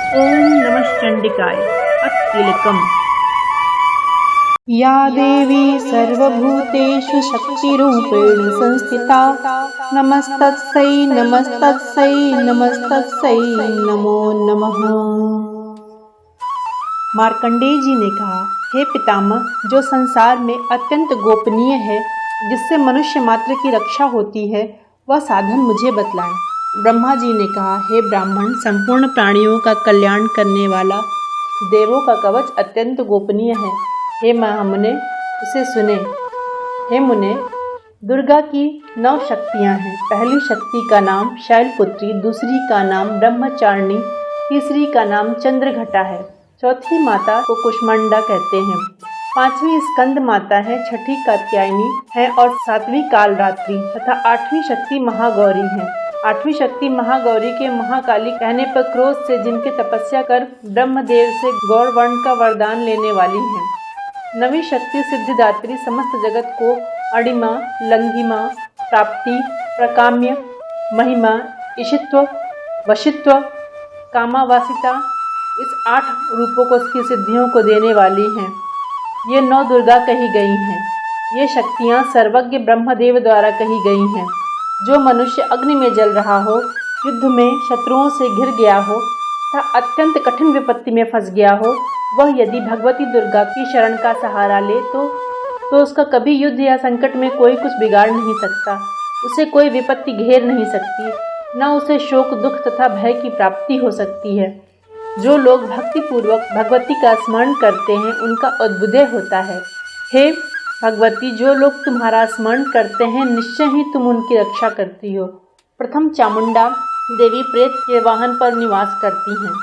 ओम नमः चंडिकाय अत्किलकम्। या देवी सर्वभूतेषु शक्तिरूपेण संस्थिता नमस्तस्यै नमस्तस्यै नमस्तस्यै नमो नमः। मार्कंडेय जी ने कहा, हे पितामह, जो संसार में अत्यंत गोपनीय है, जिससे मनुष्य मात्र की रक्षा होती है, वह साधन मुझे बतलाएं। ब्रह्मा जी ने कहा, हे ब्राह्मण, संपूर्ण प्राणियों का कल्याण करने वाला देवों का कवच अत्यंत गोपनीय है। हे महामुने, उसे सुने। हे मुने, दुर्गा की 9 शक्तियाँ हैं। पहली शक्ति का नाम शैलपुत्री, दूसरी का नाम ब्रह्मचारिणी, तीसरी का नाम चंद्रघटा है, चौथी माता को कुष्मांडा कहते हैं, पांचवी स्कंद माता है, छठी कात्यायनी है और सातवीं कालरात्रि तथा आठवीं शक्ति महागौरी है। आठवीं शक्ति महागौरी के महाकाली कहने पर क्रोध से जिनके तपस्या कर ब्रह्मदेव से गौर वर्ण का वरदान लेने वाली है। नवी शक्ति सिद्धिदात्री, समस्त जगत को अणिमा, लंघिमा, प्राप्ति, प्रकाम्य, महिमा, ईशित्व, वशित्व, कामावासिता, इस 8 रूपों को उसकी सिद्धियों को देने वाली हैं। ये 9 दुर्गा कही गई हैं। ये शक्तियाँ सर्वज्ञ ब्रह्मदेव द्वारा कही गई हैं। जो मनुष्य अग्नि में जल रहा हो, युद्ध में शत्रुओं से घिर गया हो तथा अत्यंत कठिन विपत्ति में फंस गया हो, वह यदि भगवती दुर्गा की शरण का सहारा ले तो उसका कभी युद्ध या संकट में कोई कुछ बिगाड़ नहीं सकता, उसे कोई विपत्ति घेर नहीं सकती, न उसे शोक, दुख तथा भय की प्राप्ति हो सकती है। जो लोग भक्तिपूर्वक भगवती का स्मरण करते हैं, उनका अभ्युदय होता है। हे भगवती, जो लोग तुम्हारा स्मरण करते हैं, निश्चय ही तुम उनकी रक्षा करती हो। प्रथम चामुंडा देवी प्रेत के वाहन पर निवास करती हैं।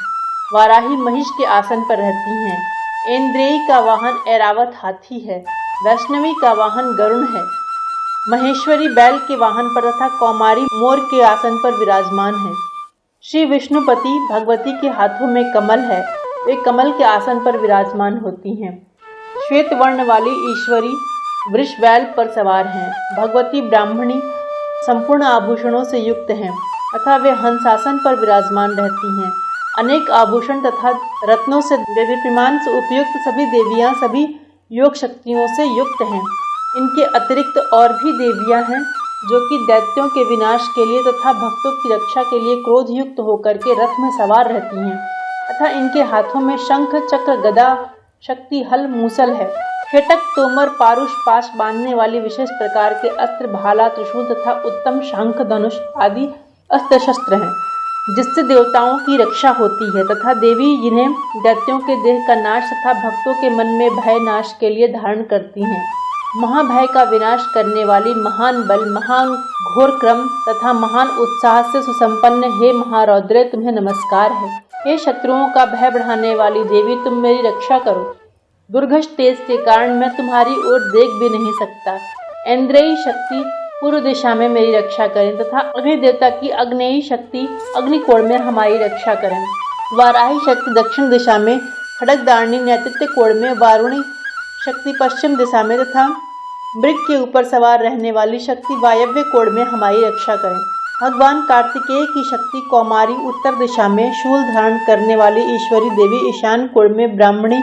वाराही महिष के आसन पर रहती हैं। ऐन्द्रेयी का वाहन ऐरावत हाथी है। वैष्णवी का वाहन गरुण है। महेश्वरी बैल के वाहन पर तथा कौमारी मोर के आसन पर विराजमान है। श्री विष्णुपति भगवती के हाथों में कमल है, वे कमल के आसन पर विराजमान होती हैं। श्वेत वर्ण वाली ईश्वरी वृष बैल पर सवार हैं। भगवती ब्राह्मणी संपूर्ण आभूषणों से युक्त हैं तथा वे हंसासन पर विराजमान रहती हैं। अनेक आभूषण तथा रत्नों से देदीप्यमान से उपयुक्त सभी देवियाँ सभी योग शक्तियों से युक्त हैं। इनके अतिरिक्त और भी देवियाँ हैं जो कि दैत्यों के विनाश के लिए तथा भक्तों की रक्षा के लिए क्रोध युक्त होकर के रथ में सवार रहती हैं तथा इनके हाथों में शंख, चक्र, गदा, शक्ति, हल, मूसल है। खेटक, तोमर, पारुष, पाश बांधने वाली विशेष प्रकार के अस्त्र, भाला, त्रिशूल तथा उत्तम शंख, धनुष आदि अस्त्र शस्त्र हैं, जिससे देवताओं की रक्षा होती है तथा देवी जिन्हें दैत्यों के देह का नाश तथा भक्तों के मन में भय नाश के लिए धारण करती हैं। महाभय का विनाश करने वाली महान बल, महान घोर क्रम तथा महान उत्साह से सुसंपन्न हे महारौद्र, तुम्हें नमस्कार है। हे शत्रुओं का भय बढ़ाने वाली देवी, तुम मेरी रक्षा करो। दुर्घष तेज के कारण मैं तुम्हारी ओर देख भी नहीं सकता। ऐन्द्रेयी शक्ति पूर्व दिशा में मेरी रक्षा करें तथा अग्नि देवता की आग्नेयी शक्ति अग्निकोण में हमारी रक्षा करें। वाराही शक्ति दक्षिण दिशा में, खड्गधारिणी नैऋत्य कोण में, वारुणी शक्ति पश्चिम दिशा में तथा मृग के ऊपर सवार रहने वाली शक्ति वायव्य कोण में हमारी रक्षा करें। भगवान कार्तिकेय की शक्ति कौमारी उत्तर दिशा में, शूल धारण करने वाली ईश्वरी देवी ईशान कोण में, ब्राह्मणी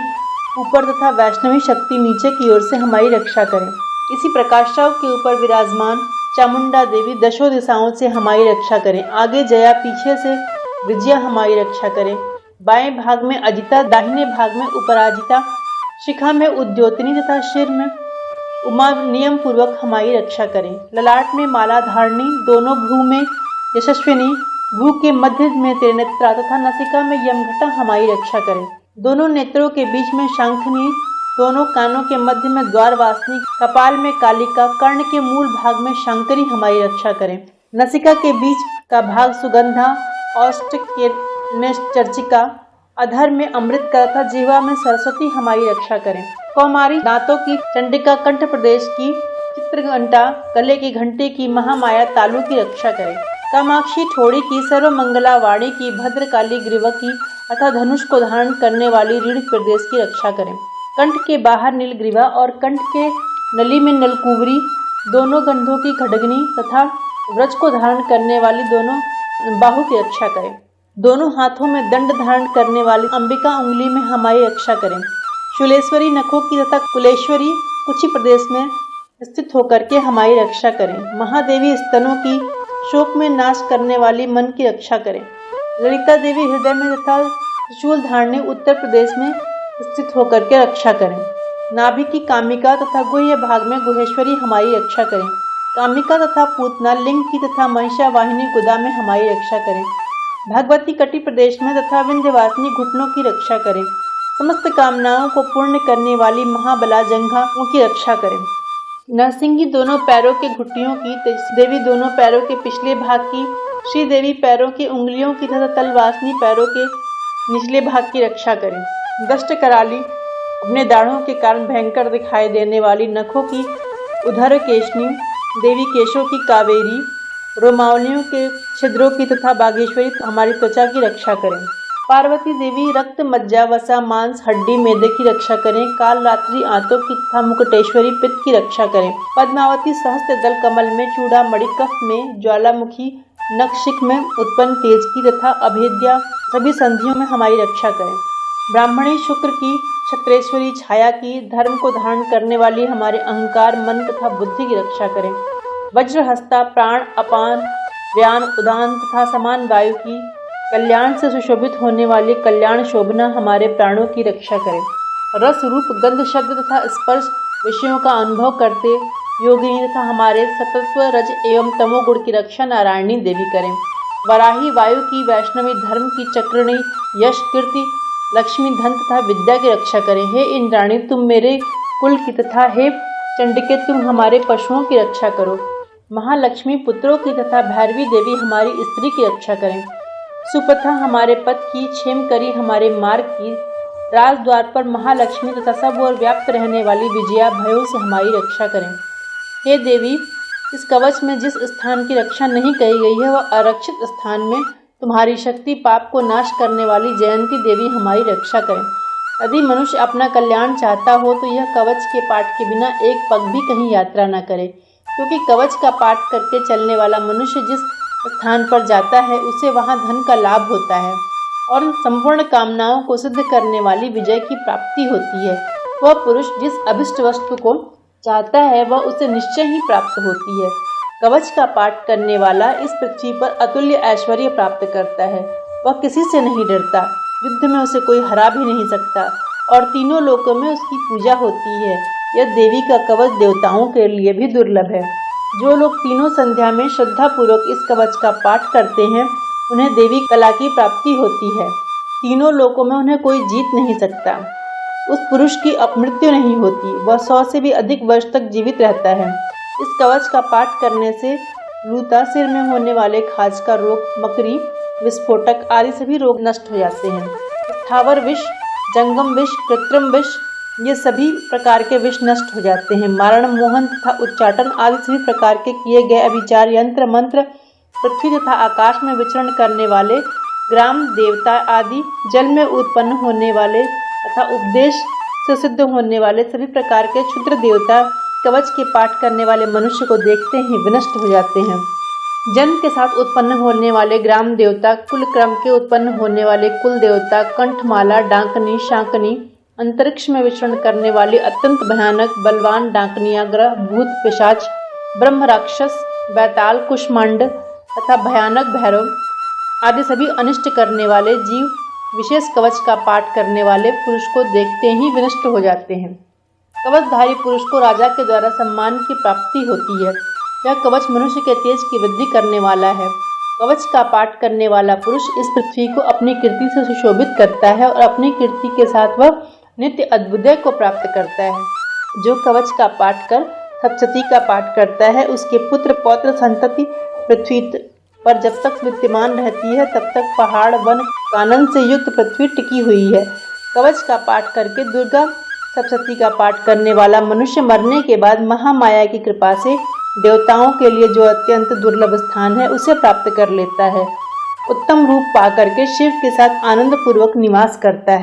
ऊपर तथा वैष्णवी शक्ति नीचे की ओर से हमारी रक्षा करें। इसी प्रकार शव के ऊपर विराजमान चामुंडा देवी दशों दिशाओं से हमारी रक्षा करें। आगे जया, पीछे से विजया हमारी रक्षा करें। बाएं भाग में अजिता, दाहिने भाग में उपराजिता, शिखा में उद्योतनी तथा सिर में उमा नियम पूर्वक हमारी रक्षा करें। ललाट में माला धारणी, दोनों भ्रू में यशस्विनी, भ्रू के मध्य में त्रिनेत्रा तथा नसिका में यमघटा हमारी रक्षा करें। दोनों नेत्रों के बीच में शंखनी, दोनों कानों के मध्य में द्वारवासिनी, कपाल में कालिका, कर्ण के मूल भाग में शंकरी हमारी रक्षा करें। नसिका के बीच का भाग सुगंधा, औष्टिक में चर्चिका, अधर में अमृत तथा जिह्वा में सरस्वती हमारी रक्षा करें। कौमारी दांतों की चंडिका, कंठ प्रदेश की चित्रघंटा, गले की घंटे की महामाया तालु की रक्षा करें। कामाक्षी ठोड़ी की, सर्वमंगला वाणी की, भद्रकाली ग्रीवा की तथा धनुष को धारण करने वाली रीढ़ प्रदेश की रक्षा करें। कंठ के बाहर नीलग्रीवा और कंठ के नली में नलकुवरी, दोनों गंधों की खड्गनी तथा व्रज को धारण करने वाली दोनों बाहु की रक्षा करें। दोनों हाथों में दंड धारण करने वाली अंबिका उंगली में हमारी रक्षा करें। शूलेश्वरी नखों की तथा कुलेश्वरी कुची प्रदेश में स्थित होकर के हमारी रक्षा करें। महादेवी स्तनों की शोक में नाश करने वाली मन की रक्षा करें। ललिता देवी हृदय में तथा त्रिशूल धारणी उत्तर प्रदेश में स्थित होकर के रक्षा करें। नाभि की कामिका तथा गुह्य भाग में गुहेश्वरी हमारी रक्षा करें। कामिका तथा पूतना लिंग की तथा महिषा वाहिनी गुदा में हमारी रक्षा करें। भगवती कटी प्रदेश में तथा विंध्यवासिनी घुटनों की रक्षा करें। समस्त कामनाओं को पूर्ण करने वाली महाबला जंघाओं की रक्षा करें। नरसिंगी दोनों पैरों के घुटियों की, देवी दोनों पैरों के पिछले भाग की, श्रीदेवी पैरों की उंगलियों की तथा तलवासनी पैरों के निचले भाग की रक्षा करें। दष्ट कराली अपने दाढ़ों के कारण भयंकर दिखाई देने वाली नखों की उधर केशनी, देवी केशों की कावेरी, रोमावलियों के छिद्रों की तथा बागेश्वरी हमारी त्वचा की रक्षा करें। पार्वती देवी रक्त, मज्जा, वसा, मांस, हड्डी, मैदे की रक्षा करें। काल रात्रि आंतों की तथा मुकुटेश्वरी पित्त की रक्षा करें। पद्मावती सहस्त्र दल कमल में, चूड़ामणि कफ में, ज्वालामुखी नखशिख में उत्पन्न तेज की तथा अभेद्या सभी संधियों में हमारी रक्षा करें। ब्राह्मणी शुक्र की, क्षत्रेश्वरी छाया की, धर्म को धारण करने वाली हमारे अहंकार, मन तथा बुद्धि की रक्षा करें। वज्रहस्ता प्राण, अपान, व्यान, उदान तथा समान वायु की, कल्याण से सुशोभित होने वाली कल्याण शोभना हमारे प्राणों की रक्षा करें। रस, रूप, गंध, शब्द तथा स्पर्श विषयों का अनुभव करते योगिनी तथा हमारे सतत्व, रज एवं तमोगुण की रक्षा नारायणी देवी करें। वराही वायु की, वैष्णवी धर्म की, चक्रिणी यश, कीर्ति, लक्ष्मी, धन तथा विद्या की रक्षा करें। हे इंद्राणी तुम मेरे कुल की तथा हे चंडिके तुम हमारे पशुओं की रक्षा करो। महालक्ष्मी पुत्रों की तथा भैरवी देवी हमारी स्त्री की रक्षा करें। सुपथा हमारे पद की, क्षेमकरी हमारे मार्ग की, राजद्वार पर महालक्ष्मी तथा सब ओर व्याप्त रहने वाली विजया भयों से हमारी रक्षा करें। हे देवी इस कवच में जिस स्थान की रक्षा नहीं कही गई है वह आरक्षित स्थान में तुम्हारी शक्ति पाप को नाश करने वाली जयंती देवी हमारी रक्षा करें। यदि मनुष्य अपना कल्याण चाहता हो तो यह कवच के पाठ के बिना एक पग भी कहीं यात्रा न करे, क्योंकि कवच का पाठ करके चलने वाला मनुष्य जिस स्थान पर जाता है उसे वहां धन का लाभ होता है और संपूर्ण कामनाओं को सिद्ध करने वाली विजय की प्राप्ति होती है। वह पुरुष जिस अभिष्ट वस्तु को चाहता है वह उसे निश्चय ही प्राप्त होती है। कवच का पाठ करने वाला इस पृथ्वी पर अतुल्य ऐश्वर्य प्राप्त करता है। वह किसी से नहीं डरता, युद्ध में उसे कोई हरा भी नहीं सकता और तीनों लोकों में उसकी पूजा होती है। यह देवी का कवच देवताओं के लिए भी दुर्लभ है। जो लोग तीनों संध्या में श्रद्धापूर्वक इस कवच का पाठ करते हैं उन्हें देवी कला की प्राप्ति होती है। तीनों लोकों में उन्हें कोई जीत नहीं सकता। उस पुरुष की अपमृत्यु नहीं होती, वह 100 से भी अधिक वर्ष तक जीवित रहता है। इस कवच का पाठ करने से लूता, सिर में होने वाले खाज का रोग, मकरी, विस्फोटक आदि सभी रोग नष्ट हो जाते हैं। स्थावर विष, जंगम विष, कृत्रिम विष ये सभी प्रकार के विष नष्ट हो जाते हैं। मारण, मोहन तथा उच्चाटन आदि सभी प्रकार के किए गए अभिचार, यंत्र, मंत्र, पृथ्वी तथा आकाश में विचरण करने वाले ग्राम देवता आदि, जल में उत्पन्न होने वाले तथा उपदेश से सिद्ध होने वाले सभी प्रकार के क्षुद्र देवता कवच के पाठ करने वाले मनुष्य को देखते ही विनष्ट हो जाते हैं। जन्म के साथ उत्पन्न होने वाले ग्राम देवता, कुल क्रम के उत्पन्न होने वाले कुल देवता, कंठमाला, डांकनी, शांकनी, अंतरिक्ष में विचरण करने वाली अत्यंत भयानक बलवान डांकनिया, ग्रह, भूत, पिशाच, ब्रह्म, राक्षस, बैताल, कुष्मांड तथा भयानक भैरव आदि सभी अनिष्ट करने वाले जीव विशेष कवच का पाठ करने वाले पुरुष को देखते ही विनष्ट हो जाते हैं। कवचधारी पुरुष को राजा के द्वारा सम्मान की प्राप्ति होती है। यह कवच मनुष्य के तेज की वृद्धि करने वाला है। कवच का पाठ करने वाला पुरुष इस पृथ्वी को अपनी कीर्ति से सुशोभित करता है और अपनी कीर्ति के साथ वह नित्य अद्भुदय को प्राप्त करता है। जो कवच का पाठ कर सप्तशती का पाठ करता है उसके पुत्र, पौत्र, संतति पृथ्वी पर जब तक विद्यमान रहती है तब तक पहाड़, वन, कानन से युक्त पृथ्वी टिकी हुई है। कवच का पाठ करके दुर्गा सप्तशती का पाठ करने वाला मनुष्य मरने के बाद महामाया की कृपा से देवताओं के लिए जो अत्यंत दुर्लभ स्थान है उसे प्राप्त कर लेता है। उत्तम रूप पाकर के शिव के साथ आनंद पूर्वक निवास करता है।